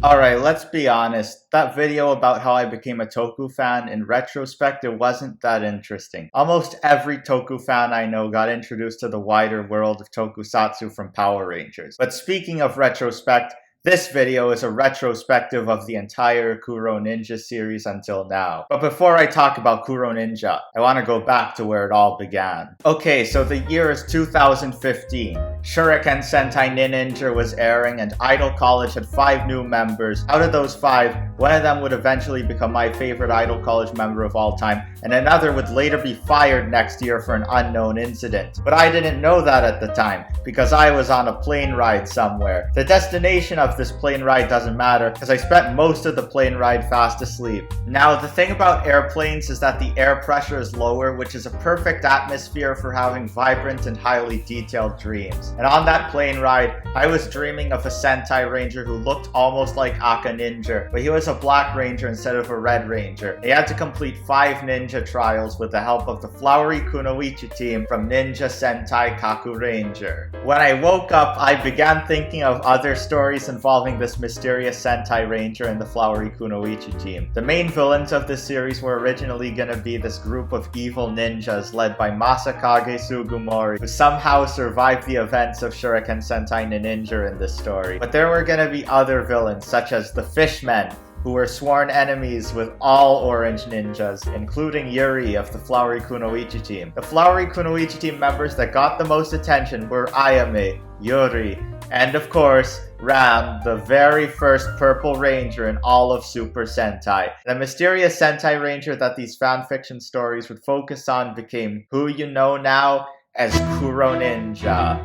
Alright, let's be honest. That video about how I became a Toku fan in retrospect, it wasn't that interesting. Almost every Toku fan I know got introduced to the wider world of tokusatsu from Power Rangers. But speaking of retrospect, this video is a retrospective of the entire Kuroninja series until now. But before I talk about Kuroninja, I want to go back to where it all began. Okay, so the year is 2015. Shuriken Sentai Ninja was airing and Idol College had 5 new members. Out of those 5, one of them would eventually become my favorite Idol College member of all time, and another would later be fired next year for an unknown incident. But I didn't know that at the time, because I was on a plane ride somewhere. The destination of this plane ride doesn't matter, because I spent most of the plane ride fast asleep. Now, the thing about airplanes is that the air pressure is lower, which is a perfect atmosphere for having vibrant and highly detailed dreams. And on that plane ride, I was dreaming of a Sentai Ranger who looked almost like Akuroninja, but he was a Black Ranger instead of a Red Ranger. He had to complete 5 ninja trials with the help of the Flowery Kunoichi team from Ninja Sentai Kakuranger. When I woke up, I began thinking of other stories involving this mysterious Sentai Ranger and the Flowery Kunoichi team. The main villains of this series were originally gonna be this group of evil ninjas led by Masakage Sugimori, who somehow survived the events of Shuriken Sentai Ninja in this story. But there were gonna be other villains, such as the Fishmen, who were sworn enemies with all orange ninjas, including Yuri of the Flowery Kunoichi team. The Flowery Kunoichi team members that got the most attention were Ayame, Yuri, and of course, Ram, the very first Purple Ranger in all of Super Sentai. The mysterious Sentai Ranger that these fanfiction stories would focus on became who you know now as Kuroninja.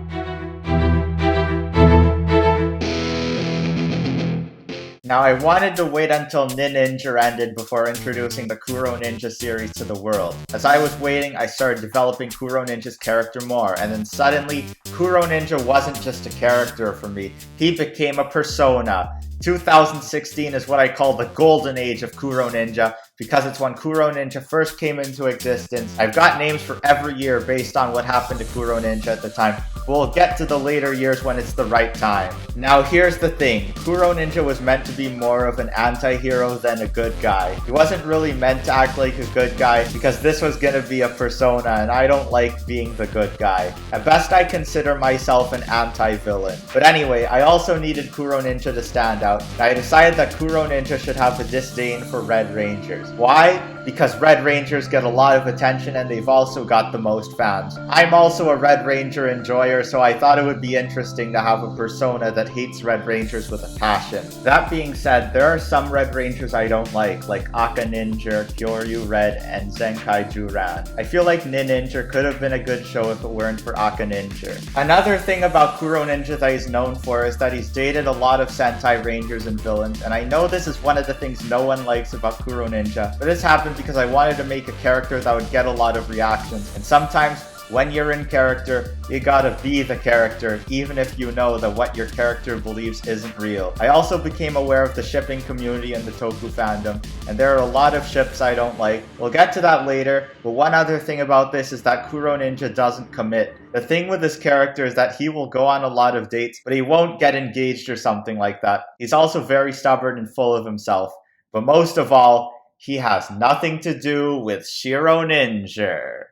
Now, I wanted to wait until Ninja ended before introducing the Kuroninja series to the world. As I was waiting, I started developing Kuroninja's character more, and then suddenly, Kuroninja wasn't just a character for me, he became a persona. 2016 is what I call the golden age of Kuroninja, because it's when Kuroninja first came into existence. I've got names for every year based on what happened to Kuroninja at the time. We'll get to the later years when it's the right time. Now here's the thing, Kuroninja was meant to be more of an anti-hero than a good guy. He wasn't really meant to act like a good guy because this was gonna be a persona and I don't like being the good guy. At best I consider myself an anti-villain. But anyway, I also needed Kuroninja to stand out. I decided that Kuroninja should have a disdain for Red Rangers. Why? Because Red Rangers get a lot of attention and they've also got the most fans. I'm also a Red Ranger enjoyer, so I thought it would be interesting to have a persona that hates Red Rangers with a passion. That being said, there are some Red Rangers I don't like Akuroninja, Kyoryu Red, and Zenkai Juran. I feel like Ninja could have been a good show if it weren't for Akuroninja. Another thing about Kuroninja that he's known for is that he's dated a lot of Sentai Rangers and villains, and I know this is one of the things no one likes about Kuroninja, but this happened because I wanted to make a character that would get a lot of reactions, and sometimes when you're in character, you gotta be the character, even if you know that what your character believes isn't real. I also became aware of the shipping community and the Toku fandom, and there are a lot of ships I don't like. We'll get to that later, but one other thing about this is that Kuroninja doesn't commit. The thing with this character is that he will go on a lot of dates, but he won't get engaged or something like that. He's also very stubborn and full of himself. But most of all, he has nothing to do with Kuroninja.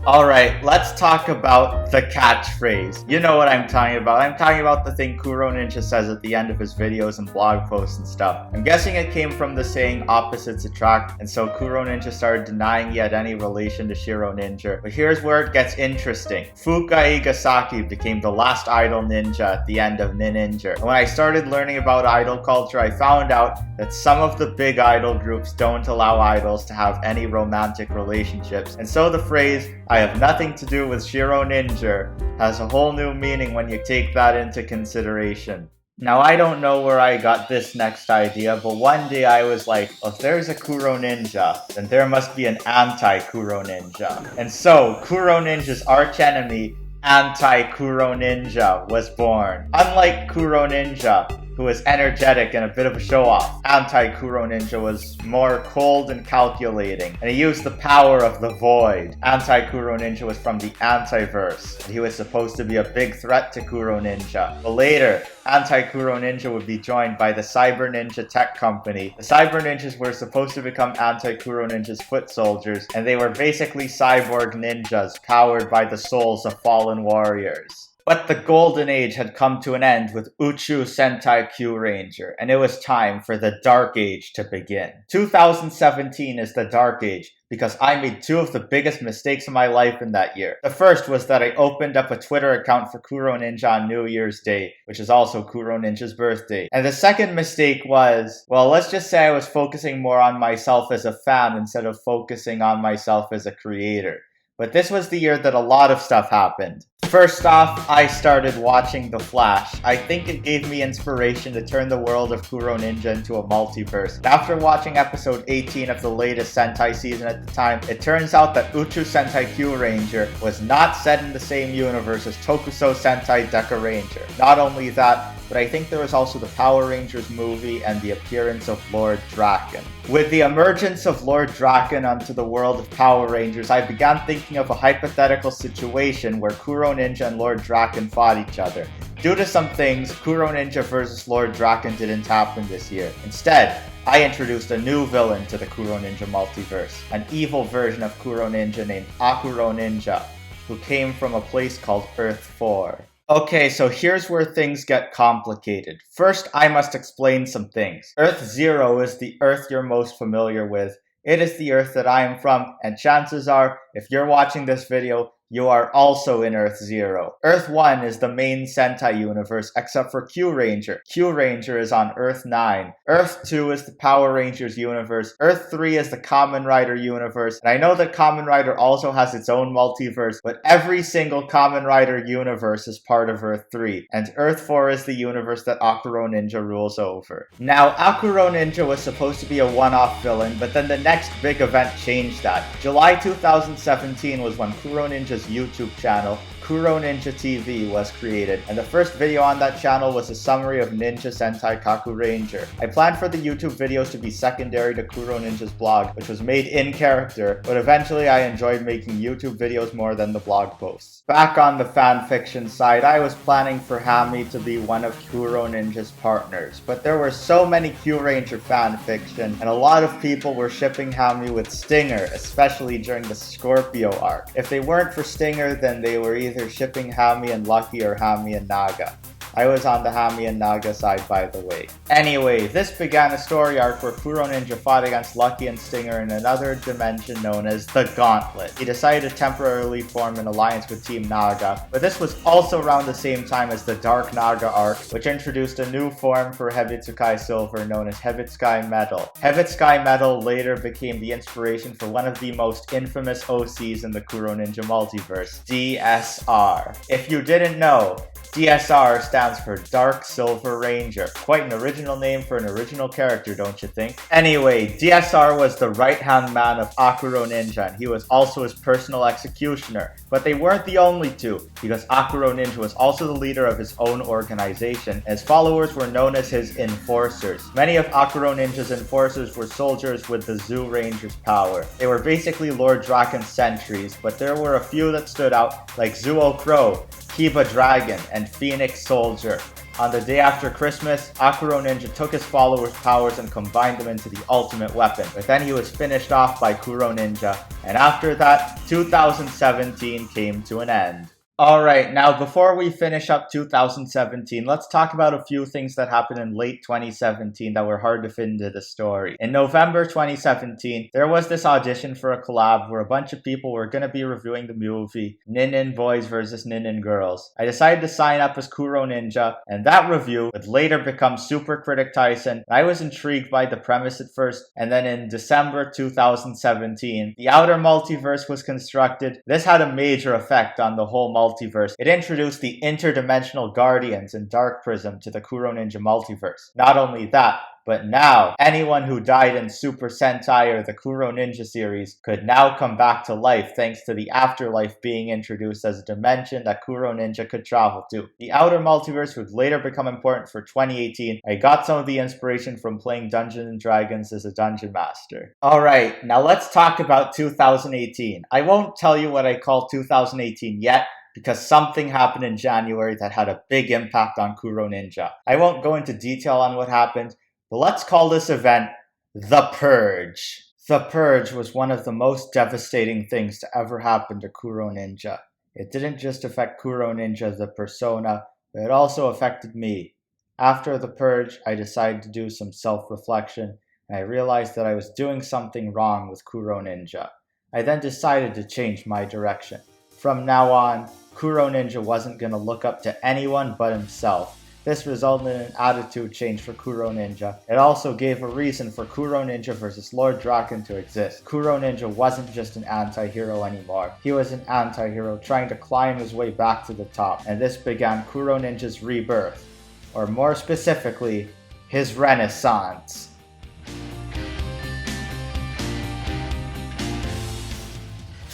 Alright, let's talk about the catchphrase. You know what I'm talking about. I'm talking about the thing Kuroninja says at the end of his videos and blog posts and stuff. I'm guessing it came from the saying opposites attract, and so Kuroninja started denying he had any relation to Kuroninja. But here's where it gets interesting. Fuka Igasaki became the last idol ninja at the end of Ninja. And when I started learning about idol culture, I found out that some of the big idol groups don't allow idols to have any romantic relationships. And so the phrase, "I have nothing to do with Kuroninja," has a whole new meaning when you take that into consideration. Now, I don't know where I got this next idea, but one day I was like, well, if there's a Kuroninja, then there must be an anti-Kuroninja. And so, Kuroninja's archenemy, Anti-Kuroninja, was born. Unlike Kuroninja, who was energetic and a bit of a show-off. Anti-Kuroninja was more cold and calculating, and he used the power of the void. Anti-Kuroninja was from the Antiverse, and he was supposed to be a big threat to Kuroninja. But later, Anti-Kuroninja would be joined by the Cyber Ninja tech company. The Cyber Ninjas were supposed to become Anti-Kuroninja's foot soldiers, and they were basically cyborg ninjas powered by the souls of fallen warriors. But the Golden Age had come to an end with Uchu Sentai Kyuranger, and it was time for the Dark Age to begin. 2017 is the Dark Age, because I made two of the biggest mistakes of my life in that year. The first was that I opened up a Twitter account for Kuroninja on New Year's Day, which is also Kuroninja's birthday. And the second mistake was, well, let's just say I was focusing more on myself as a fan instead of focusing on myself as a creator. But this was the year that a lot of stuff happened. First off, I started watching The Flash. I think it gave me inspiration to turn the world of Kuroninja into a multiverse. After watching episode 18 of the latest Sentai season at the time, it turns out that Uchu Sentai Kyuranger was not set in the same universe as Tokuso Sentai Deca Ranger. Not only that, but I think there was also the Power Rangers movie and the appearance of Lord Draken. With the emergence of Lord Draken onto the world of Power Rangers, I began thinking of a hypothetical situation where Kuroninja and Lord Draken fought each other. Due to some things, Kuroninja vs. Lord Draken didn't happen this year. Instead, I introduced a new villain to the Kuroninja multiverse, an evil version of Kuroninja named Akuroninja, who came from a place called Earth 4. Okay, so here's where things get complicated. First, I must explain some things. Earth 0 is the Earth you're most familiar with. It is the Earth that I am from, and chances are, if you're watching this video, you are also in Earth 0. Earth 1 is the main Sentai universe, except for Kyuranger. Kyuranger is on Earth 9. Earth 2 is the Power Rangers universe. Earth 3 is the Kamen Rider universe. And I know that Kamen Rider also has its own multiverse, but every single Kamen Rider universe is part of Earth 3. And Earth 4 is the universe that Akuroninja rules over. Now, Akuroninja was supposed to be a one-off villain, but then the next big event changed that. July 2017 was when Kuroninja's YouTube channel, Kuroninja TV, was created, and the first video on that channel was a summary of Ninja Sentai Kakuranger. I planned for the YouTube videos to be secondary to Kuroninja's blog, which was made in character, but eventually I enjoyed making YouTube videos more than the blog posts. Back on the fanfiction side, I was planning for Hami to be one of Kuroninja's partners, but there were so many Kyuranger fanfiction, and a lot of people were shipping Hami with Stinger, especially during the Scorpio arc. If they weren't for Stinger, then they were either shipping Hami and Lucky or Hami and Naga. I was on the Hami and Naga side, by the way. Anyway, this began a story arc where Kuroninja fought against Lucky and Stinger in another dimension known as the Gauntlet. He decided to temporarily form an alliance with Team Naga, but this was also around the same time as the Dark Naga arc, which introduced a new form for Hibitsukai Silver known as Hibitsukai Metal. Hibitsukai Metal later became the inspiration for one of the most infamous OCs in the Kuroninja multiverse, DSR. If you didn't know, DSR stands for Dark Silver Ranger. Quite an original name for an original character, don't you think? Anyway, DSR was the right-hand man of Akuroninja, and he was also his personal executioner. But they weren't the only two, because Akuroninja was also the leader of his own organization, and his followers were known as his enforcers. Many of Akuroninja's enforcers were soldiers with the Zoo Ranger's power. They were basically Lord Draken's sentries, but there were a few that stood out, like Zuo Crow, Kiba Dragon, and Phoenix Soldier. On the day after Christmas, Akuroninja took his followers' powers and combined them into the ultimate weapon, but then he was finished off by Kuroninja, and after that, 2017 came to an end. Alright, now before we finish up 2017, let's talk about a few things that happened in late 2017 that were hard to fit into the story. In November 2017, there was this audition for a collab where a bunch of people were going to be reviewing the movie Nin Boys vs. Nin Girls. I decided to sign up as Kuroninja, and that review would later become Super Critic Tyson. I was intrigued by the premise at first, and then in December 2017, the Outer Multiverse was constructed. This had a major effect on the whole multiverse Multiverse, it introduced the interdimensional guardians and Dark Prism to the Kuroninja multiverse. Not only that, but now, anyone who died in Super Sentai or the Kuroninja series could now come back to life thanks to the afterlife being introduced as a dimension that Kuroninja could travel to. The outer multiverse would later become important for 2018. I got some of the inspiration from playing Dungeons & Dragons as a dungeon master. Alright, now let's talk about 2018. I won't tell you what I call 2018 yet, because something happened in January that had a big impact on Kuroninja. I won't go into detail on what happened, but let's call this event The Purge. The Purge was one of the most devastating things to ever happen to Kuroninja. It didn't just affect Kuroninja the persona, but it also affected me. After The Purge, I decided to do some self-reflection, and I realized that I was doing something wrong with Kuroninja. I then decided to change my direction. From now on, Kuroninja wasn't going to look up to anyone but himself. This resulted in an attitude change for Kuroninja. It also gave a reason for Kuroninja vs. Lord Draken to exist. Kuroninja wasn't just an anti-hero anymore. He was an anti-hero trying to climb his way back to the top, and this began Kuroninja's rebirth, or more specifically, his renaissance.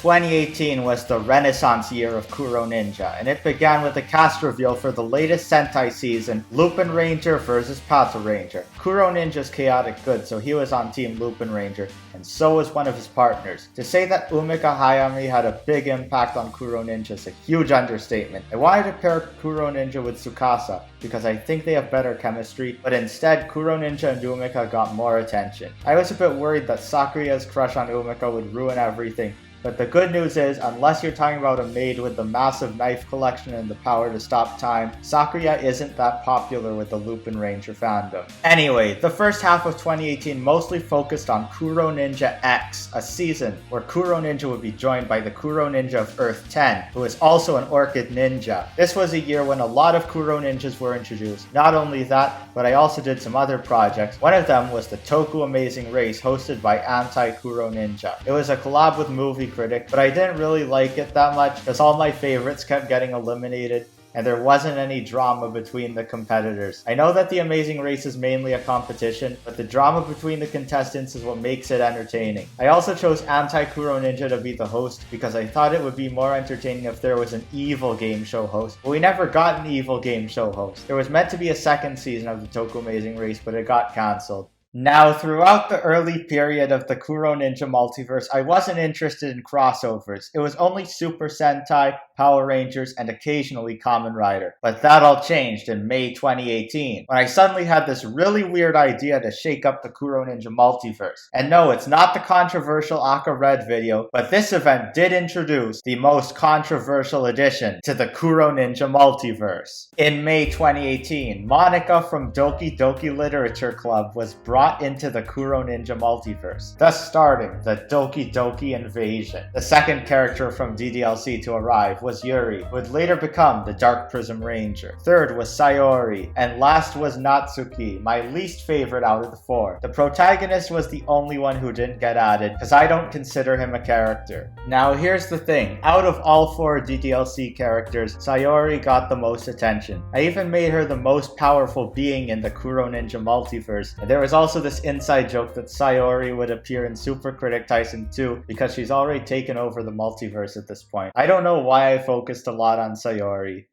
2018 was the Renaissance year of Kuroninja, and it began with the cast reveal for the latest Sentai season, Lupin Ranger vs. Pato Ranger. Kuroninja's chaotic good, so he was on Team Lupin Ranger, and so was one of his partners. To say that Umika Hayami had a big impact on Kuroninja is a huge understatement. I wanted to pair Kuroninja with Tsukasa, because I think they have better chemistry, but instead Kuroninja and Umika got more attention. I was a bit worried that Sakuya's crush on Umika would ruin everything, but the good news is, unless you're talking about a maid with the massive knife collection and the power to stop time, Sakuya isn't that popular with the Lupin Ranger fandom. Anyway, the first half of 2018 mostly focused on Kuroninja X, a season where Kuroninja would be joined by the Kuroninja of Earth 10, who is also an Orchid Ninja. This was a year when a lot of Kuroninjas were introduced. Not only that, but I also did some other projects. One of them was the Toku Amazing Race hosted by Anti-Kuroninja. It was a collab with Movie Critic, but I didn't really like it that much because all my favorites kept getting eliminated and there wasn't any drama between the competitors. I know that the Amazing Race is mainly a competition, but the drama between the contestants is what makes it entertaining. I also chose Anti-Kuroninja to be the host because I thought it would be more entertaining if there was an evil game show host, but we never got an evil game show host. There was meant to be a second season of the Toku Amazing Race, but it got cancelled. Now, throughout the early period of the Kuroninja multiverse, I wasn't interested in crossovers. It was only Super Sentai, Power Rangers, and occasionally Kamen Rider. But that all changed in May 2018, when I suddenly had this really weird idea to shake up the Kuroninja multiverse. And no, it's not the controversial Aka Red video, but this event did introduce the most controversial addition to the Kuroninja multiverse. In May 2018, Monica from Doki Doki Literature Club was brought into the Kuroninja multiverse, thus starting the Doki Doki invasion. The second character from DDLC to arrive was Yuri, who would later become the Dark Prism Ranger. Third was Sayori, and last was Natsuki, my least favorite out of the four. The protagonist was the only one who didn't get added, because I don't consider him a character. Now here's the thing, out of all four DDLC characters, Sayori got the most attention. I even made her the most powerful being in the Kuroninja multiverse, and there was also this inside joke that Sayori would appear in Super Critic Tyson 2 because she's already taken over the multiverse at this point. I don't know why I focused a lot on Sayori.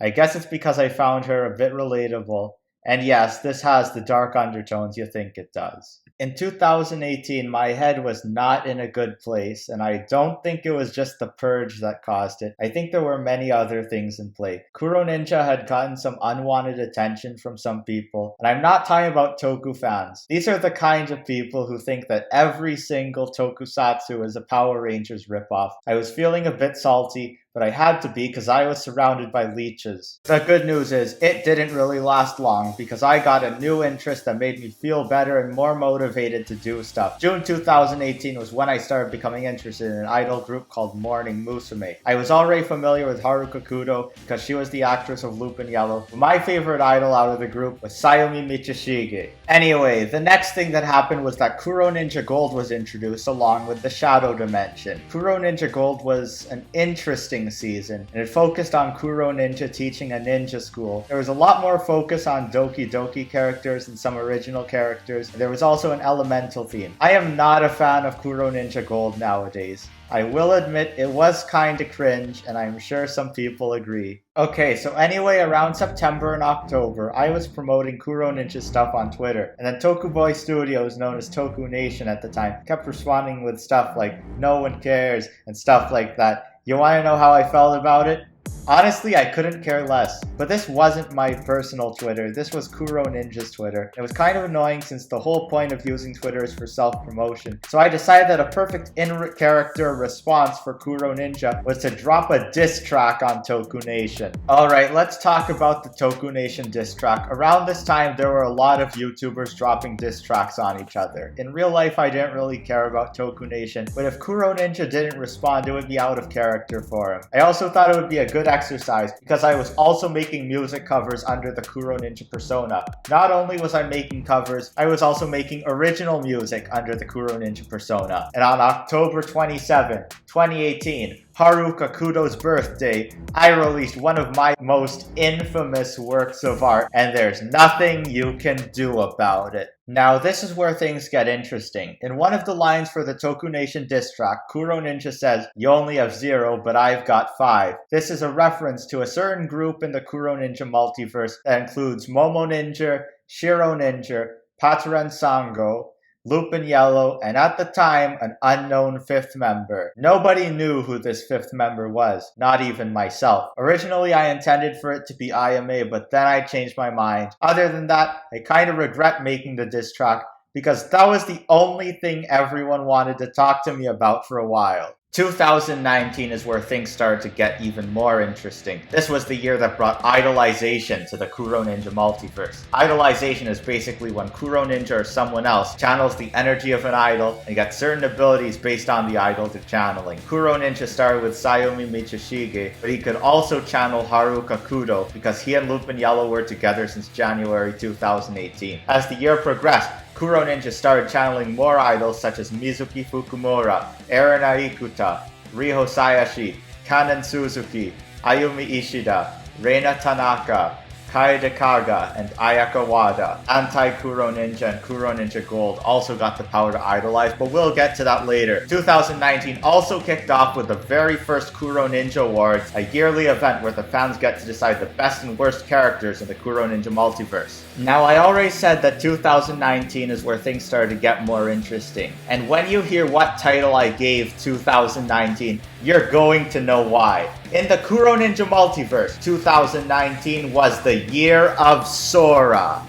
I guess it's because I found her a bit relatable, and yes, this has the dark undertones you think it does. In 2018, my head was not in a good place, and I don't think it was just the Purge that caused it. I think there were many other things in play. Kuroninja had gotten some unwanted attention from some people, and I'm not talking about Toku fans. These are the kinds of people who think that every single tokusatsu is a Power Rangers ripoff. I was feeling a bit salty, but I had to be because I was surrounded by leeches. The good news is, it didn't really last long because I got a new interest that made me feel better and more motivated to do stuff. June 2018 was when I started becoming interested in an idol group called Morning Musume. I was already familiar with Haruka Kudo because she was the actress of Lupin Yellow, but my favorite idol out of the group was Sayumi Michishige. Anyway, the next thing that happened was that Kuroninja Gold was introduced along with the Shadow Dimension. Kuroninja Gold was an interesting teaching season, and it focused on Kuroninja teaching a ninja school. There was a lot more focus on Doki Doki characters and some original characters. There was also an elemental theme. I am not a fan of Kuroninja Gold nowadays. I will admit it was kinda cringe, and I'm sure some people agree. Okay, so anyway, around September and October, I was promoting Kuroninja stuff on Twitter, and then Toku Boy Studios, known as Toku Nation at the time, kept responding with stuff like, no one cares, and stuff like that. You wanna know how I felt about it? Honestly, I couldn't care less. But this wasn't my personal Twitter, this was Kuroninja's Twitter. It was kind of annoying since the whole point of using Twitter is for self-promotion. So I decided that a perfect in-character response for Kuroninja was to drop a diss track on Toku Nation. Alright, let's talk about the Toku Nation diss track. Around this time, there were a lot of YouTubers dropping diss tracks on each other. In real life, I didn't really care about Toku Nation, but if Kuroninja didn't respond, it would be out of character for him. I also thought it would be a good exercise because I was also making music covers under the Kuroninja persona. Not only was I making covers, I was also making original music under the Kuroninja persona. And on October 27, 2018, Haruka Kudo's birthday, I released one of my most infamous works of art, and there's nothing you can do about it. Now, this is where things get interesting. In one of the lines for the Toku Nation diss track, Kuroninja says, "You only have 0, but I've got 5. This is a reference to a certain group in the Kuroninja multiverse that includes Momo Ninja, Shiro Ninja, Patoran Sango, Lupin Yellow, and at the time, an unknown 5th member. Nobody knew who this 5th member was, not even myself. Originally, I intended for it to be Ayame, but then I changed my mind. Other than that, I kinda regret making the diss track, because that was the only thing everyone wanted to talk to me about for a while. 2019 is where things started to get even more interesting. This was the year that brought idolization to the Kuroninja multiverse. Idolization is basically when Kuroninja or someone else channels the energy of an idol and gets certain abilities based on the idol they're channeling. Kuroninja started with Sayomi Michishige, but he could also channel Haruka Kudo because he and Lupin Yellow were together since January 2018. As the year progressed, Kuroninja started channeling more idols such as Mizuki Fukumura, Eren Aikuta, Riho Sayashi, Kanen Suzuki, Ayumi Ishida, Reina Tanaka, Kaede Kaga, and Ayaka Wada. Anti-Kuroninja and Kuroninja Gold also got the power to idolize, but we'll get to that later. 2019 also kicked off with the very first Kuroninja Awards, a yearly event where the fans get to decide the best and worst characters in the Kuroninja multiverse. Now, I already said that 2019 is where things started to get more interesting. And when you hear what title I gave 2019, you're going to know why. In the Kuroninja multiverse, 2019 was the year of Sora.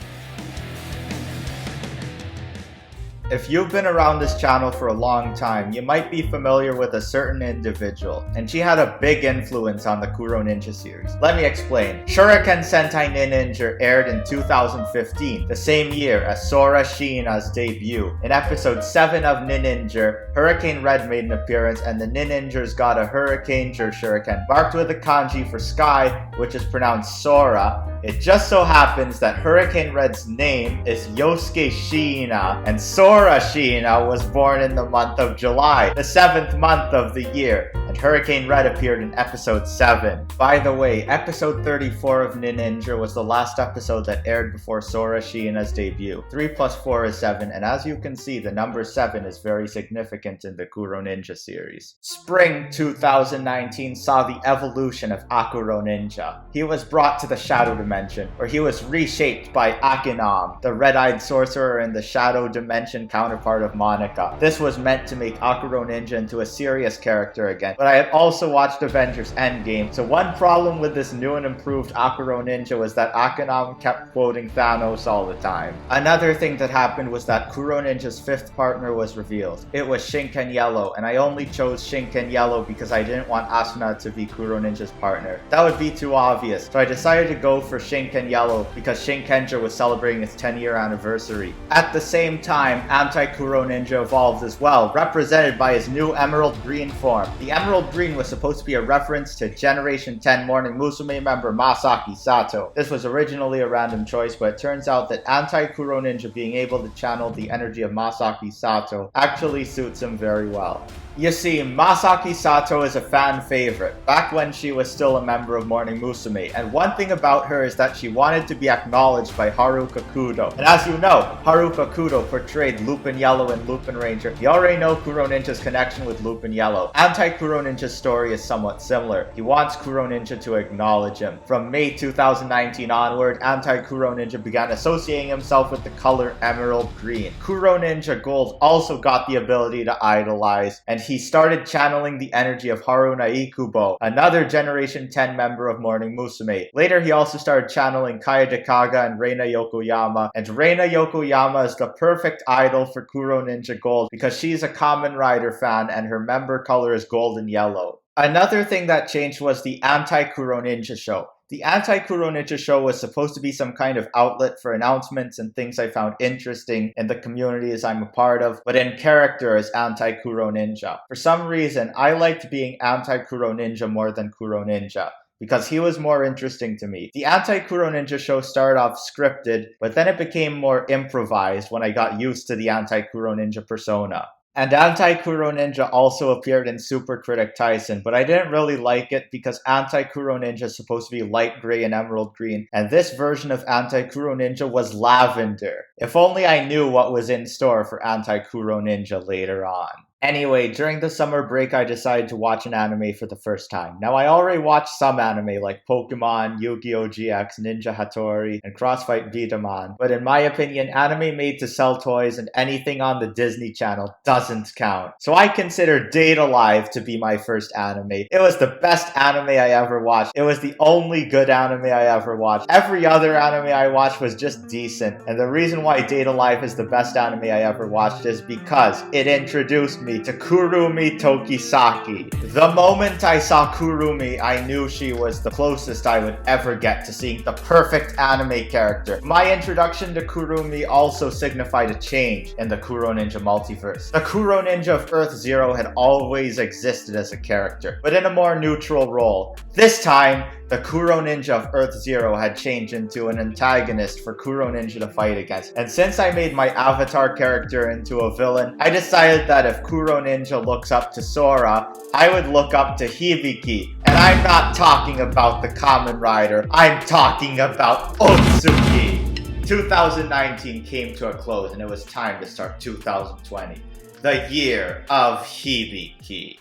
If you've been around this channel for a long time, you might be familiar with a certain individual, and she had a big influence on the Kuroninja series. Let me explain. Shuriken Sentai Ninja aired in 2015, the same year as Sora Shiina's debut. In episode 7 of Ninja, Hurricane Red made an appearance, and the Ninjas got a Hurricane Shuriken, marked with a kanji for sky, which is pronounced Sora. It just so happens that Hurricane Red's name is Yosuke Shiina, and Sora Shiina was born in the month of July, the 7th month of the year, and Hurricane Red appeared in episode 7. By the way, episode 34 of Ninja was the last episode that aired before Sora Shiina's debut. 3 plus 4 is 7, and as you can see, the number 7 is very significant in the Kuroninja series. Spring 2019 saw the evolution of Akuroninja. He was brought to the Shadow Dimension, where he was reshaped by Akinam, the red-eyed sorcerer and the Shadow Dimension counterpart of Monica. This was meant to make Akuroninja into a serious character again, but I had also watched Avengers Endgame, so one problem with this new and improved Akuroninja was that Akinam kept quoting Thanos all the time. Another thing that happened was that Kuroninja's 5th partner was revealed. It was Shinken Yellow, and I only chose Shinken Yellow because I didn't want Asuna to be Kuroninja's partner. That would be too obvious, so I decided to go for Shinken Yellow because Shinkenja was celebrating its 10-year anniversary. At the same time, Anti-Kuroninja evolved as well, represented by his new Emerald Green form. The Emerald Green was supposed to be a reference to Generation 10 Morning Musume member Masaki Sato. This was originally a random choice, but it turns out that Anti-Kuroninja being able to channel the energy of Masaki Sato actually suits him very well. You see, Masaki Sato is a fan favorite, back when she was still a member of Morning Musume, and one thing about her is that she wanted to be acknowledged by Haruka Kudo. And as you know, Haruka Kudo portrayed Lupin Yellow in Lupin Ranger. You already know Kuroninja's connection with Lupin Yellow. Anti-Kuroninja's story is somewhat similar. He wants Kuroninja to acknowledge him. From May 2019 onward, Anti-Kuroninja began associating himself with the color emerald green. Kuroninja Gold also got the ability to idolize, and he started channeling the energy of Haruna Ikubo, another Generation 10 member of Morning Musume. Later, he also started channeling Kaede Kaga and Reina Yokoyama, and Reina Yokoyama is the perfect idol for Kuroninja Gold because she's a Kamen Rider fan and her member color is gold and yellow. Another thing that changed was the Anti-Kuroninja Show. The Anti-Kuroninja Show was supposed to be some kind of outlet for announcements and things I found interesting in the communities I'm a part of, but in character as Anti-Kuroninja. For some reason, I liked being Anti-Kuroninja more than Kuroninja, because he was more interesting to me. The Anti-Kuroninja Show started off scripted, but then it became more improvised when I got used to the Anti-Kuroninja persona. And Anti-Kuroninja also appeared in Super Critic Tyson, but I didn't really like it because Anti-Kuroninja is supposed to be light gray and emerald green, and this version of Anti-Kuroninja was lavender. If only I knew what was in store for Anti-Kuroninja later on. Anyway, during the summer break, I decided to watch an anime for the first time. Now, I already watched some anime like Pokemon, Yu-Gi-Oh! GX, Ninja Hattori, and Crossfight Beat-em-on, but in my opinion, anime made to sell toys and anything on the Disney Channel doesn't count. So I consider Date Alive to be my first anime. It was the best anime I ever watched. It was the only good anime I ever watched. Every other anime I watched was just decent, and the reason why Date Alive is the best anime I ever watched is because it introduced me to Kurumi Tokisaki. The moment I saw Kurumi, I knew she was the closest I would ever get to seeing the perfect anime character. My introduction to Kurumi also signified a change in the Kuroninja multiverse. The Kuroninja of Earth Zero had always existed as a character, but in a more neutral role. This time, the Kuroninja of Earth Zero had changed into an antagonist for Kuroninja to fight against. And since I made my avatar character into a villain, I decided that if Kuroninja looks up to Sora, I would look up to Hibiki. And I'm not talking about the Kamen Rider, I'm talking about Otsuki. 2019 came to a close and it was time to start 2020. The year of Hibiki.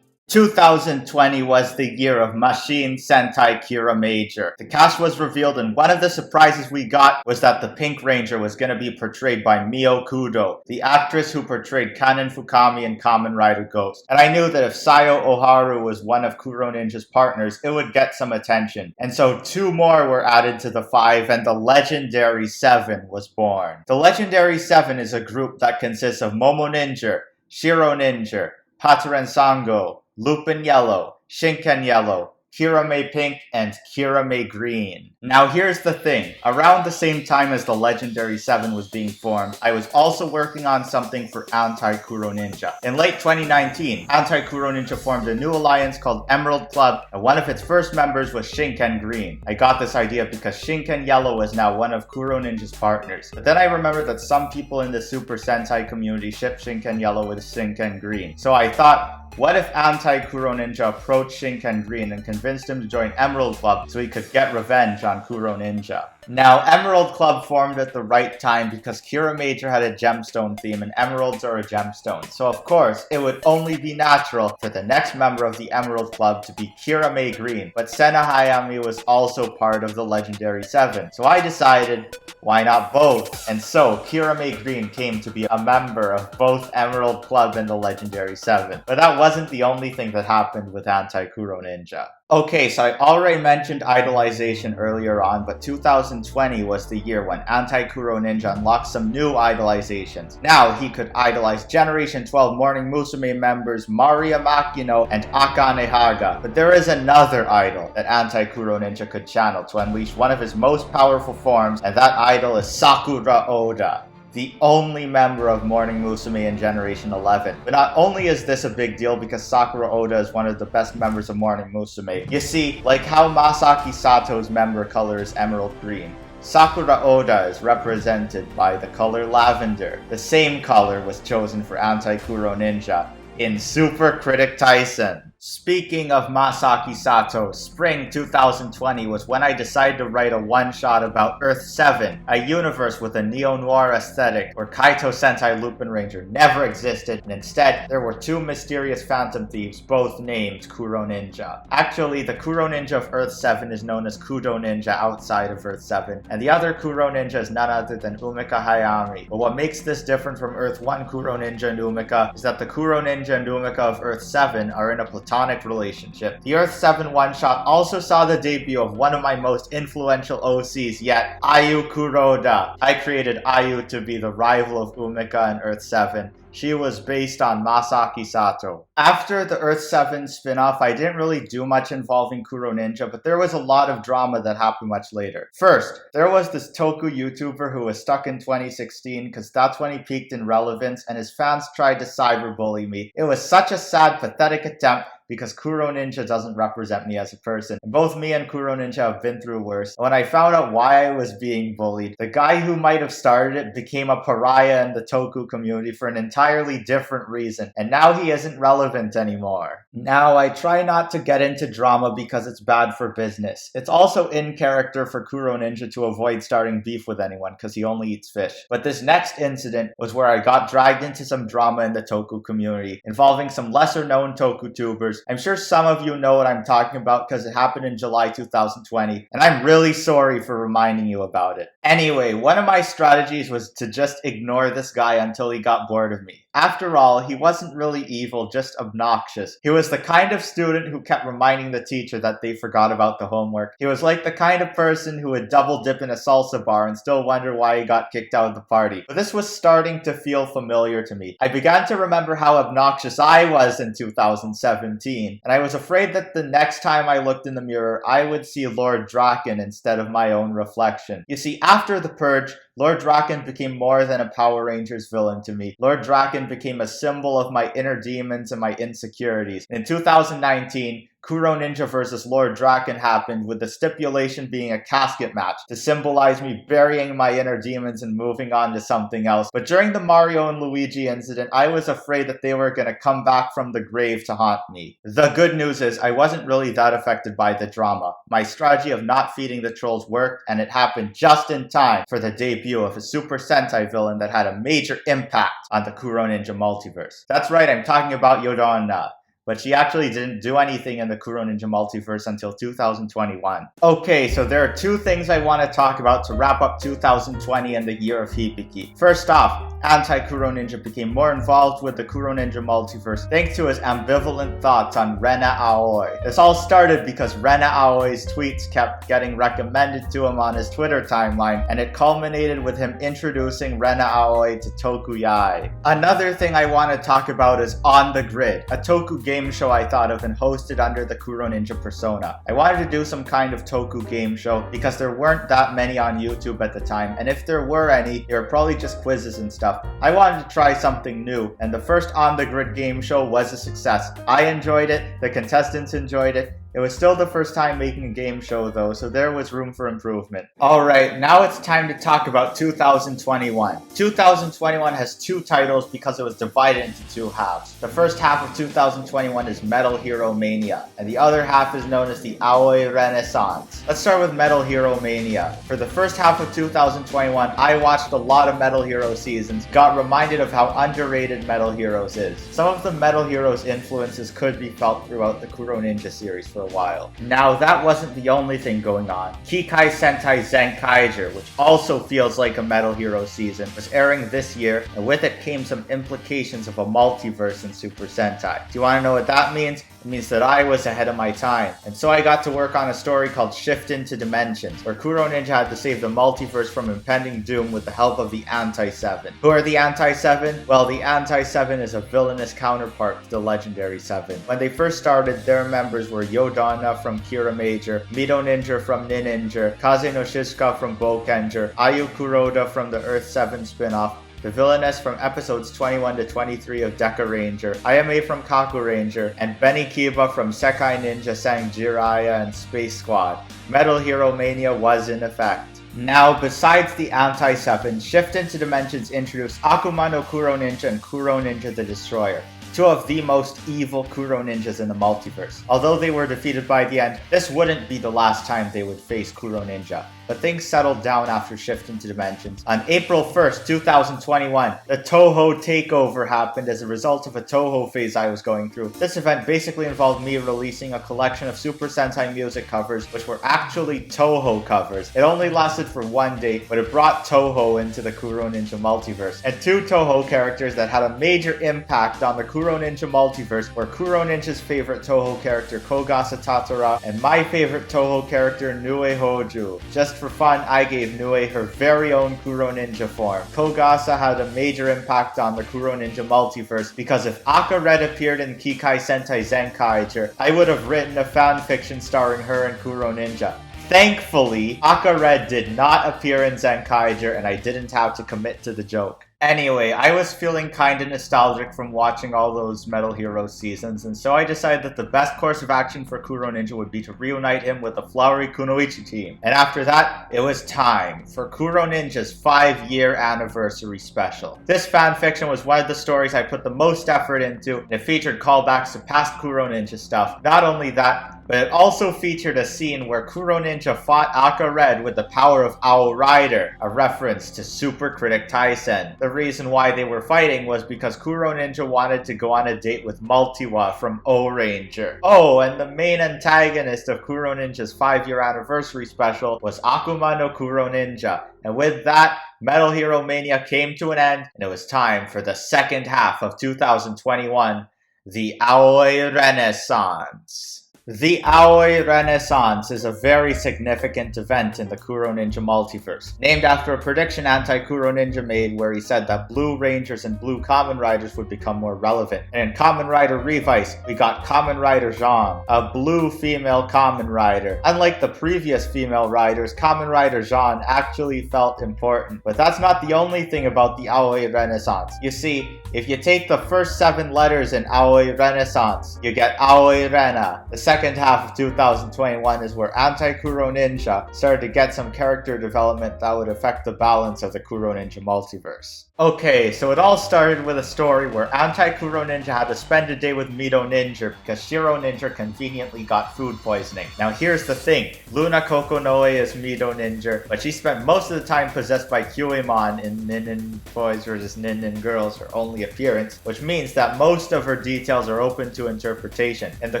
2020 was the year of Machine Sentai Kira Major. The cast was revealed and one of the surprises we got was that the Pink Ranger was going to be portrayed by Mio Kudo, the actress who portrayed Kanen Fukami in Kamen Rider Ghost. And I knew that if Sayo Oharu was one of Kuroninja's partners, it would get some attention. And so 2 more were added to the 5 and the Legendary 7 was born. The Legendary 7 is a group that consists of Momo Ninja, Shiro Ninja, Hataren Sango, Lupin Yellow, Shinken Yellow, Kirame Pink, and Kirame Green. Now here's the thing, around the same time as the Legendary 7 was being formed, I was also working on something for Anti-Kuroninja. In late 2019, Anti-Kuroninja formed a new alliance called Emerald Club, and one of its first members was Shinken Green. I got this idea because Shinken Yellow is now one of Kuroninja's partners. But then I remembered that some people in the Super Sentai community ship Shinken Yellow with Shinken Green. So I thought, what if Anti-Kuroninja approached Shinken Green and convinced him to join Emerald Club so he could get revenge on Kuroninja? Now, Emerald Club formed at the right time because Kira Major had a gemstone theme and emeralds are a gemstone. So of course, it would only be natural for the next member of the Emerald Club to be Kirame Green. But Sena Hayami was also part of the Legendary 7. So I decided, why not both? And so, Kirame Green came to be a member of both Emerald Club and the Legendary 7. But that wasn't the only thing that happened with Anti-Kuroninja. Okay, so I already mentioned idolization earlier on, but 2020 was the year when Anti-Kuroninja unlocked some new idolizations. Now he could idolize Generation 12 Morning Musume members Maria Makino and Akane Haga. But there is another idol that Anti-Kuroninja could channel to unleash one of his most powerful forms, and that idol is Sakura Oda, the only member of Morning Musume in Generation 11. But not only is this a big deal because Sakura Oda is one of the best members of Morning Musume. You see, like how Masaki Sato's member color is emerald green, Sakura Oda is represented by the color lavender. The same color was chosen for Anti-Kuroninja, in Super Critic Tyson. Speaking of Masaki Sato, spring 2020 was when I decided to write a one-shot about Earth 7, a universe with a neo-noir aesthetic where Kaito Sentai Lupin Ranger never existed, and instead there were two mysterious phantom thieves, both named Kuroninja. Actually, the Kuroninja of Earth 7 is known as Kudoninja outside of Earth 7, and the other Kuroninja is none other than Umika Hayami. But what makes this different from Earth 1 Kuroninja and Umika is that the Kuroninja and Umika of Earth 7 are in a platonic relationship. The Earth 7 one-shot also saw the debut of one of my most influential OCs yet, Ayu Kuroda. I created Ayu to be the rival of Umika in Earth 7. She was based on Masaki Sato. After the Earth 7 spin-off, I didn't really do much involving Kuroninja, but there was a lot of drama that happened much later. First, there was this Toku YouTuber who was stuck in 2016 because that's when he peaked in relevance and his fans tried to cyberbully me. It was such a sad, pathetic attempt because Kuroninja doesn't represent me as a person. And both me and Kuroninja have been through worse. When I found out why I was being bullied, the guy who might have started it became a pariah in the Toku community for an entirely different reason, and now he isn't relevant anymore. Now, I try not to get into drama because it's bad for business. It's also in character for Kuroninja to avoid starting beef with anyone because he only eats fish. But this next incident was where I got dragged into some drama in the Toku community, involving some lesser-known Toku tubers. I'm sure some of you know what I'm talking about because it happened in July 2020, and I'm really sorry for reminding you about it. Anyway, one of my strategies was to just ignore this guy until he got bored of me. After all, he wasn't really evil, just obnoxious. He was the kind of student who kept reminding the teacher that they forgot about the homework. He was like the kind of person who would double dip in a salsa bar and still wonder why he got kicked out of the party. But this was starting to feel familiar to me. I began to remember how obnoxious I was in 2017, and I was afraid that the next time I looked in the mirror, I would see Lord Draken instead of my own reflection. You see, after the Purge, Lord Draken became more than a Power Rangers villain to me. Lord Draken became a symbol of my inner demons and my insecurities. In 2019, Kuroninja vs. Lord Draken happened, with the stipulation being a casket match to symbolize me burying my inner demons and moving on to something else. But during the Mario and Luigi incident, I was afraid that they were going to come back from the grave to haunt me. The good news is I wasn't really that affected by the drama. My strategy of not feeding the trolls worked, and it happened just in time for the debut of a Super Sentai villain that had a major impact on the Kuroninja multiverse. That's right, I'm talking about Yodonna. But she actually didn't do anything in the Kuroninja multiverse until 2021. Okay, so there are two things I want to talk about to wrap up 2020 and the year of Hibiki. First off, Anti-Kuroninja became more involved with the Kuroninja multiverse thanks to his ambivalent thoughts on Rena Aoi. This all started because Rena Aoi's tweets kept getting recommended to him on his Twitter timeline, and it culminated with him introducing Rena Aoi to Toku Yai. Another thing I want to talk about is On the Grid, a Toku game show I thought of and hosted under the Kuroninja persona. I wanted to do some kind of Toku game show because there weren't that many on YouTube at the time, and if there were any, they were probably just quizzes and stuff. I wanted to try something new, and the first On the Grid game show was a success. I enjoyed it, the contestants enjoyed it. It was still the first time making a game show though, so there was room for improvement. Alright, now it's time to talk about 2021. 2021 has two titles because it was divided into two halves. The first half of 2021 is Metal Hero Mania, and the other half is known as the Aoi Renaissance. Let's start with Metal Hero Mania. For the first half of 2021, I watched a lot of Metal Hero seasons, got reminded of how underrated Metal Heroes is. Some of the Metal Heroes influences could be felt throughout the Kuroninja series for a while. Now, that wasn't the only thing going on. Kikai Sentai Zenkaiger, which also feels like a Metal Hero season, was airing this year, and with it came some implications of a multiverse in Super Sentai. Do you want to know what that means? It means that I was ahead of my time. And so I got to work on a story called Shift into Dimensions, where Kuroninja had to save the multiverse from impending doom with the help of the Anti-7. Who are the Anti-7? Well, the Anti-7 is a villainous counterpart to the legendary 7. When they first started, their members were Yodonna from Kira Major, Midouninja from Ninja, Kaze no Shizuka from Bokenger, Ayu Kuroda from the Earth 7 spin-off, the villainess from episodes 21 to 23 of Deca Ranger, Ayame from Kaku Ranger, and Benny Kiba from Sekai Ninja Sang Jiraiya and Space Squad. Metal Hero Mania was in effect. Now, besides the Anti-7, Shift into Dimensions introduced Akuma no Kuroninja and Kuroninja the Destroyer. two of the most evil Kuroninjas in the multiverse. Although they were defeated by the end, this wouldn't be the last time they would face Kuroninja. But things settled down after shifting to dimensions. On April 1st, 2021, the Touhou Takeover happened as a result of a Touhou phase I was going through. This event basically involved me releasing a collection of Super Sentai music covers, which were actually Touhou covers. It only lasted for one day, but it brought Touhou into the Kuroninja multiverse. And two Touhou characters that had a major impact on the Kuroninja multiverse were Kuroninja's favorite Touhou character, Kogasa Tatora, and my favorite Touhou character, Nue Hoju. Just for fun, I gave Nue her very own Kuroninja form. Kogasa had a major impact on the Kuroninja multiverse because if Aka Red appeared in Kikai Sentai Zenkaiger, I would have written a fanfiction starring her and Kuroninja. Thankfully, Aka Red did not appear in Zenkaiger and I didn't have to commit to the joke. Anyway, I was feeling kinda nostalgic from watching all those Metal Hero seasons, and so I decided that the best course of action for Kuroninja would be to reunite him with the Flowery Kunoichi team. And after that, it was time for Kuroninja's 5-year anniversary special. This fanfiction was one of the stories I put the most effort into, and it featured callbacks to past Kuroninja stuff. Not only that, but it also featured a scene where Kuroninja fought Aka Red with the power of Ao Rider, a reference to Super Critic Taisen. The reason why they were fighting was because Kuroninja wanted to go on a date with Multiwa from O-Ranger. Oh, and the main antagonist of Kuroninja's 5-year anniversary special was Akuma no Kuroninja. And with that, Metal Hero Mania came to an end, and it was time for the second half of 2021, the Aoi Renaissance. The Aoi Renaissance is a very significant event in the Kuroninja multiverse, named after a prediction Anti-Kuroninja made where he said that Blue Rangers and Blue Kamen Riders would become more relevant. And in Kamen Rider Revice, we got Kamen Rider Jean, a blue female Kamen Rider. Unlike the previous female riders, Kamen Rider Jean actually felt important. But that's not the only thing about the Aoi Renaissance. You see, if you take the first 7 letters in Aoi Renaissance, you get Aoi Rena. The second half of 2021 is where Anti-Kuroninja started to get some character development that would affect the balance of the Kuroninja multiverse. Okay, so it all started with a story where Anti-Kuroninja had to spend a day with Mido-Ninja because Shiro-Ninja conveniently got food poisoning. Now here's the thing, Luna Kokonoe is Mido-Ninja, but she spent most of the time possessed by Kyuemon in Nin Boys vs. Nin Girls, her only appearance, which means that most of her details are open to interpretation. In the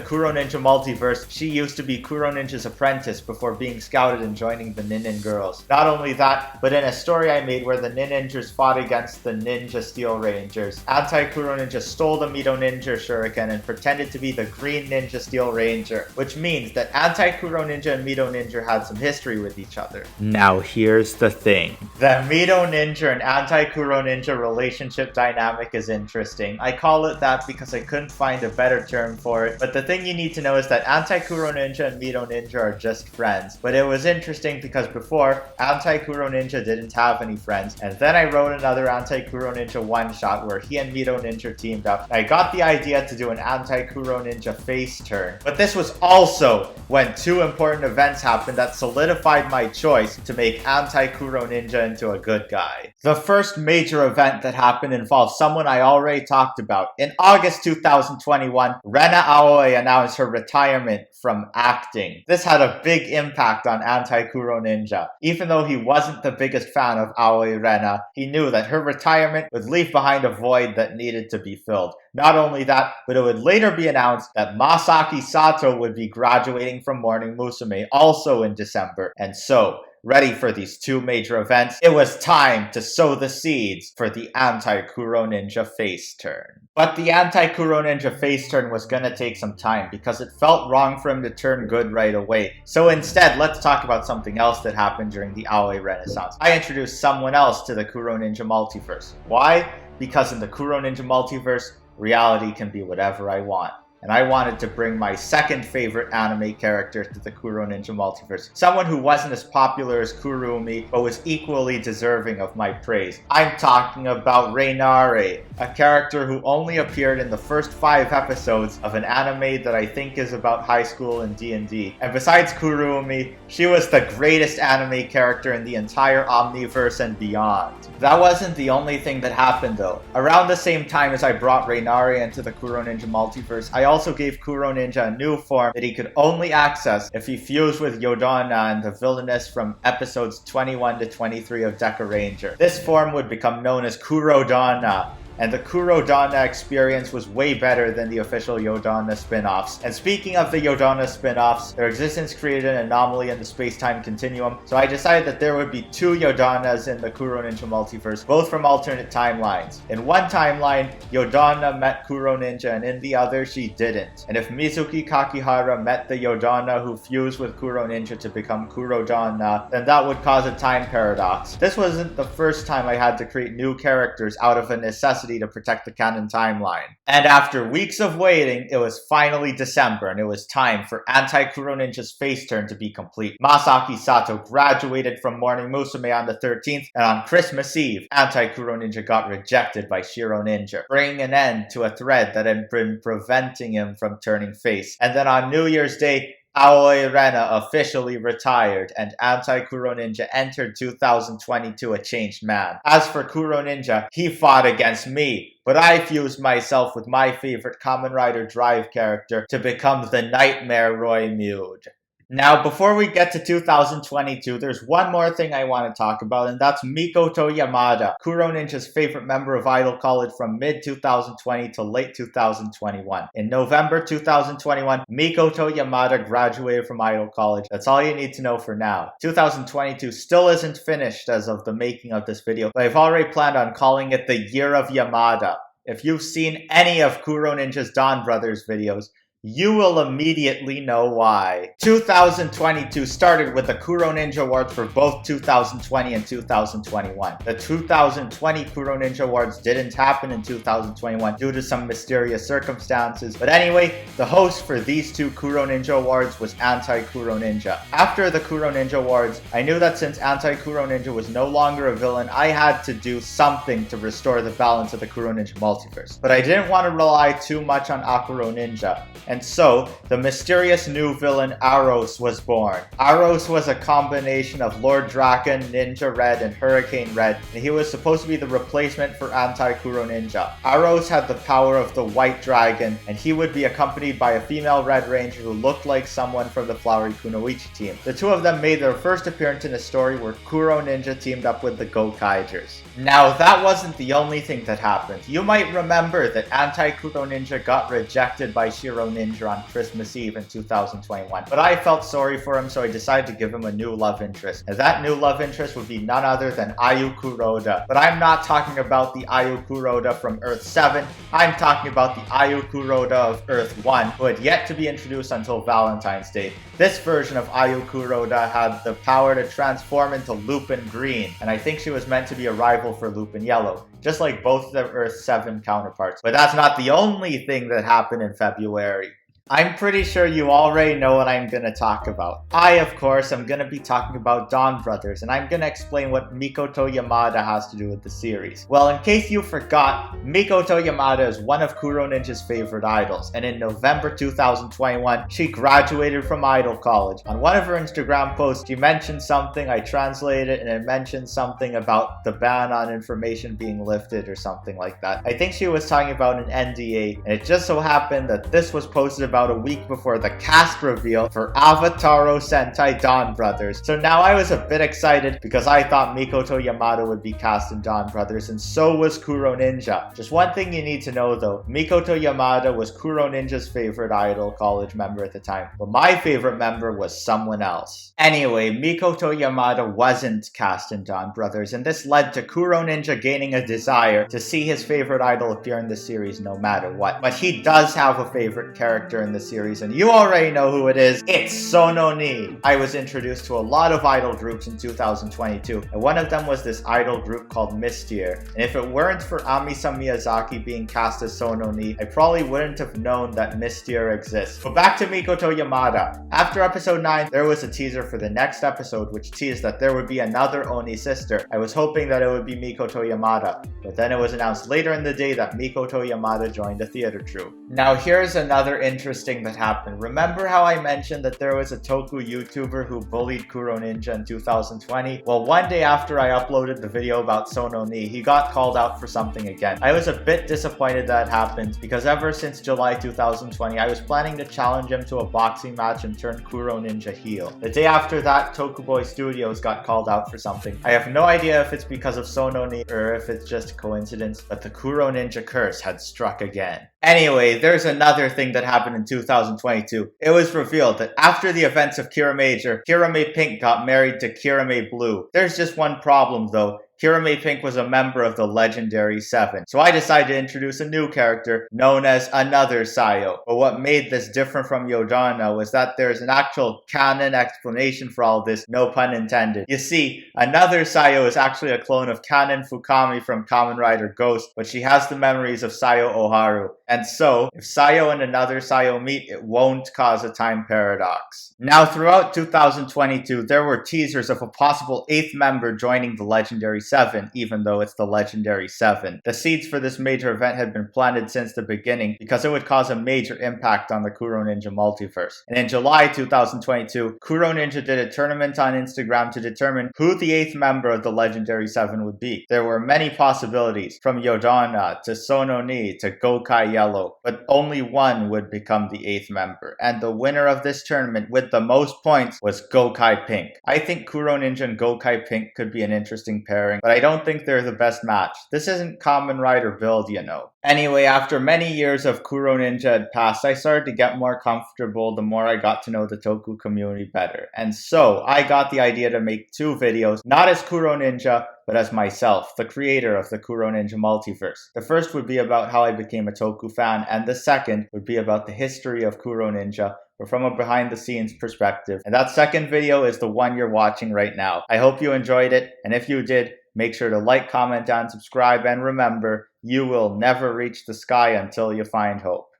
Kuroninja multiverse, she used to be Kuroninja's apprentice before being scouted and joining the Nin Girls. Not only that, but in a story I made where the Ninjas fought against the Ninja Steel Rangers, Anti-Kuroninja stole the Mido-Ninja Shuriken and pretended to be the Green Ninja Steel Ranger, which means that Anti-Kuroninja and Mido-Ninja had some history with each other. Now here's the thing. The Mido-Ninja and Anti-Kuroninja relationship dynamic is interesting. I call it that because I couldn't find a better term for it, but the thing you need to know is that Anti-Kuroninja and Mido-Ninja are just friends. But it was interesting because before, Anti-Kuroninja didn't have any friends, and then I wrote another Anti-Kuroninja one-shot where he and Mido-Ninja teamed up. I got the idea to do an Anti-Kuroninja face turn, but this was also when 2 important events happened that solidified my choice to make Anti-Kuroninja into a good guy. The first major event that happened involved someone I already talked about. In August 2021, Rena Aoi announced her retirement from acting. This had a big impact on Anti-Kuroninja. Even though he wasn't the biggest fan of Aoi Rena, he knew that her retirement would leave behind a void that needed to be filled. Not only that, but it would later be announced that Masaki Sato would be graduating from Morning Musume also in December. And so, ready for these 2 major events, it was time to sow the seeds for the Anti-Kuroninja face turn. But the Anti-Kuroninja face turn was gonna take some time because it felt wrong for him to turn good right away. So instead, let's talk about something else that happened during the Aoi Renaissance. I introduced someone else to the Kuroninja multiverse. Why? Because in the Kuroninja multiverse, reality can be whatever I want. and I wanted to bring my second favorite anime character to the Kuroninja multiverse. Someone who wasn't as popular as Kurumi, but was equally deserving of my praise. I'm talking about Reynare, a character who only appeared in the first 5 episodes of an anime that I think is about high school and D&D. And besides Kurumi, she was the greatest anime character in the entire Omniverse and beyond. That wasn't the only thing that happened though. Around the same time as I brought Reynare into the Kuroninja multiverse, I also gave Kuroninja a new form that he could only access if he fused with Yodonna and the villainess from episodes 21 to 23 of Deca Ranger. This form would become known as Kurodonna, and the Kurodonna experience was way better than the official Yodonna spin-offs. And speaking of the Yodonna spin-offs, their existence created an anomaly in the space-time continuum, so I decided that there would be 2 Yodonnas in the Kuroninja multiverse, both from alternate timelines. In one timeline, Yodonna met Kuroninja, and in the other, she didn't. And if Mizuki Kakihara met the Yodonna who fused with Kuroninja to become Kurodonna, then that would cause a time paradox. This wasn't the first time I had to create new characters out of a necessity to protect the canon timeline. And after weeks of waiting, it was finally December, and it was time for Anti-Kuroninja's face turn to be complete. Masaki Sato graduated from Morning Musume on the 13th, and on Christmas Eve, Anti-Kuroninja got rejected by Shironinja, bringing an end to a thread that had been preventing him from turning face. And then on New Year's Day, Aoi Renaissance officially retired, and Anti-Kuroninja entered 2022 a changed man. As for Kuroninja, he fought against me, but I fused myself with my favorite Kamen Rider Drive character to become the Nightmare Roy-Mude. Now, before we get to 2022, there's one more thing I want to talk about, and that's Mikoto Yamada, Kuroninja's favorite member of Idol College from mid-2020 to late 2021. In November 2021, Mikoto Yamada graduated from Idol College. That's all you need to know for now. 2022 still isn't finished as of the making of this video, but I've already planned on calling it the Year of Yamada. If you've seen any of Kuroninja's Dawn Brothers videos, you will immediately know why. 2022 started with the Kuroninja Awards for both 2020 and 2021. The 2020 Kuroninja Awards didn't happen in 2021 due to some mysterious circumstances, but anyway, the host for these 2 Kuroninja Awards was Anti-Kuroninja. After the Kuroninja Awards, I knew that since Anti-Kuroninja was no longer a villain, I had to do something to restore the balance of the Kuroninja multiverse. But I didn't want to rely too much on Akuroninja. And so, the mysterious new villain Aros was born. Aros was a combination of Lord Draken, Ninja Red, and Hurricane Red, and he was supposed to be the replacement for Anti-Kuroninja. Aros had the power of the White Dragon, and he would be accompanied by a female Red Ranger who looked like someone from the Flowery Kunoichi team. The 2 of them made their first appearance in a story where Kuroninja teamed up with the Gokaigers. Now, that wasn't the only thing that happened. You might remember that Anti-Kuroninja got rejected by Shironinja on Christmas Eve in 2021. But I felt sorry for him, so I decided to give him a new love interest. And that new love interest would be none other than Ayu Kuroda. But I'm not talking about the Ayu Kuroda from Earth 7. I'm talking about the Ayu Kuroda of Earth 1, who had yet to be introduced until Valentine's Day. This version of Ayu Kuroda had the power to transform into Lupin Green, and I think she was meant to be a rival for Lupin Yellow, just like both their Earth 7 counterparts. But that's not the only thing that happened in February. I'm pretty sure you already know what I'm going to talk about. I, of course, am going to be talking about Dawn Brothers, and I'm going to explain what Mikoto Yamada has to do with the series. Well, in case you forgot, Mikoto Yamada is one of Kuroninja's favorite idols, and in November 2021, she graduated from Idol College. On one of her Instagram posts, she mentioned something, I translated it, and it mentioned something about the ban on information being lifted or something like that. I think she was talking about an NDA, and it just so happened that this was posted about a week before the cast reveal for Avataro Sentai Dawn Brothers. So now I was a bit excited because I thought Mikoto Yamada would be cast in Dawn Brothers, and so was Kuroninja. Just one thing you need to know though, Mikoto Yamada was Kuroninja's favorite Idol College member at the time, but my favorite member was someone else. Anyway, Mikoto Yamada wasn't cast in Dawn Brothers, and this led to Kuroninja gaining a desire to see his favorite idol appear in the series no matter what. But he does have a favorite character in the series, and you already know who it is. It's Sononi. I was introduced to a lot of idol groups in 2022, and one of them was this idol group called Misc. And if it weren't for Amisa Miyazaki being cast as Sononi, I probably wouldn't have known that Misc exists. But back to Mikoto Yamada. After episode 9, there was a teaser for the next episode which teased that there would be another Oni sister. I was hoping that it would be Mikoto Yamada, but then it was announced later in the day that Mikoto Yamada joined the theater troupe. Now here's another interesting that happened. Remember how I mentioned that there was a Toku YouTuber who bullied Kuroninja in 2020? Well, one day after I uploaded the video about Sononi, he got called out for something again. I was a bit disappointed that happened because ever since July 2020, I was planning to challenge him to a boxing match and turn Kuroninja heel. The day after that, Toku Boy Studios got called out for something. I have no idea if it's because of Sononi or if it's just a coincidence, but the Kuroninja curse had struck again. Anyway, there's another thing that happened in 2022. It was revealed that after the events of Kirame Kirame Pink got married to Kirame Blue. There's just one problem though. Kirame Pink was a member of the Legendary Seven, so I decided to introduce a new character known as another Sayo. But what made this different from Yodonna was that there's an actual canon explanation for all this, no pun intended. You see, another Sayo is actually a clone of Kanen Fukami from Kamen Rider Ghost, but she has the memories of Sayo Oharu. And so, if Sayo and another Sayo meet, it won't cause a time paradox. Now, throughout 2022, there were teasers of a possible 8th member joining the Legendary Seven, even though it's the Legendary Seven. The seeds for this major event had been planted since the beginning because it would cause a major impact on the Kuroninja multiverse. And in July 2022, Kuroninja did a tournament on Instagram to determine who the 8th member of the Legendary Seven would be. There were many possibilities, from Yodonna to Sononi to Gokai Yellow, but only one would become the 8th member. And the winner of this tournament with the most points was Gokai Pink. I think Kuroninja and Gokai Pink could be an interesting pairing, but I don't think they're the best match. This isn't Kamen Rider build, you know. Anyway, after many years of Kuroninja had passed, I started to get more comfortable the more I got to know the Toku community better. And so, I got the idea to make 2 videos, not as Kuroninja, but as myself, the creator of the Kuroninja multiverse. The first would be about how I became a Toku fan, and the second would be about the history of Kuroninja, but from a behind-the-scenes perspective. And that second video is the one you're watching right now. I hope you enjoyed it, and if you did, make sure to like, comment, and subscribe, and remember, you will never reach the sky until you find hope.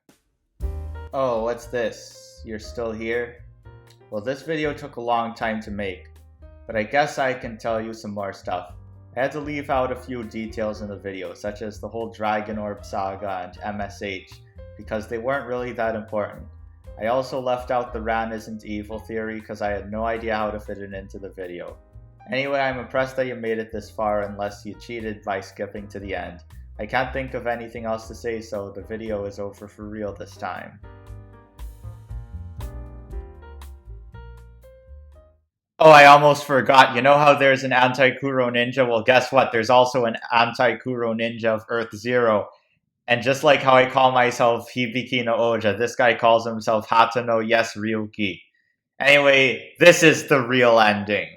Oh, what's this? You're still here? Well, this video took a long time to make, but I guess I can tell you some more stuff. I had to leave out a few details in the video, such as the whole Dragon Orb saga and MSH, because they weren't really that important. I also left out the Ran isn't evil theory because I had no idea how to fit it into the video. Anyway, I'm impressed that you made it this far unless you cheated by skipping to the end. I can't think of anything else to say, so the video is over for real this time. Oh, I almost forgot. You know how there's an Anti-Kuroninja? Well, guess what? There's also an Anti-Kuroninja of Earth 0. And just like how I call myself Hibiki no Oja, this guy calls himself Hata no Yes Ryuki. Anyway, this is the real ending.